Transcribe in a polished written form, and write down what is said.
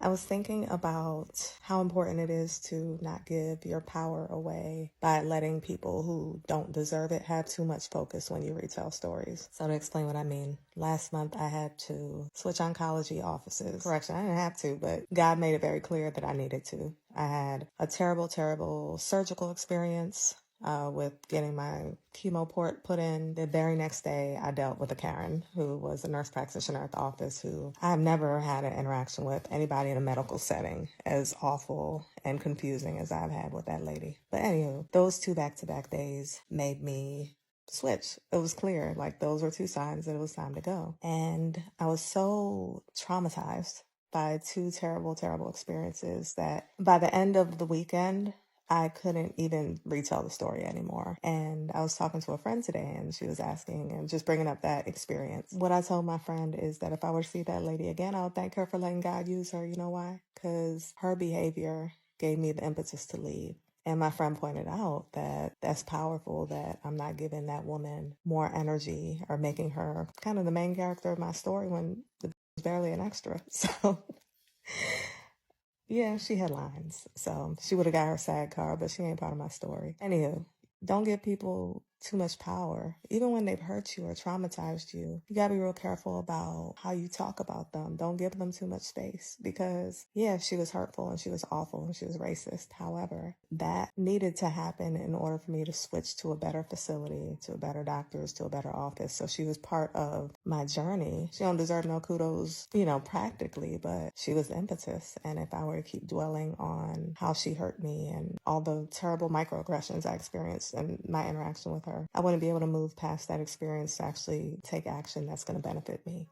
I was thinking about how important it is to not give your power away by letting people who don't deserve it have too much focus when you retell stories. So to explain what I mean, last month I had to switch oncology offices. Correction, I didn't have to, but God made it very clear that I needed to. I had a terrible surgical experience with getting my chemo port put in. The very next day, I dealt with a Karen who was a nurse practitioner at the office who I've never had an interaction with anybody in a medical setting as awful and confusing as I've had with that lady. But anywho, those two back-to-back days made me switch. It was clear, like those were two signs that it was time to go. And I was so traumatized by two terrible experiences that by the end of the weekend, I couldn't even retell the story anymore. And I was talking to a friend today and she was asking and just bringing up that experience. What I told my friend is that if I were to see that lady again, I would thank her for letting God use her. You know why? Because her behavior gave me the impetus to leave. And my friend pointed out that that's powerful, that I'm not giving that woman more energy or making her kind of the main character of my story when the was barely an extra. So yeah, she had lines. So she would have got her SAG card, but she ain't part of my story. Anywho, don't give people too much power. Even when they've hurt you or traumatized you, you gotta be real careful about how you talk about them. Don't give them too much space because, yeah, she was hurtful and she was awful and she was racist. However, that needed to happen in order for me to switch to a better facility, to a better doctors, to a better office. So she was part of my journey. She don't deserve no kudos, practically, but she was the impetus. And if I were to keep dwelling on how she hurt me and all the terrible microaggressions I experienced in my interaction with her, I wouldn't be able to move past that experience to actually take action that's going to benefit me.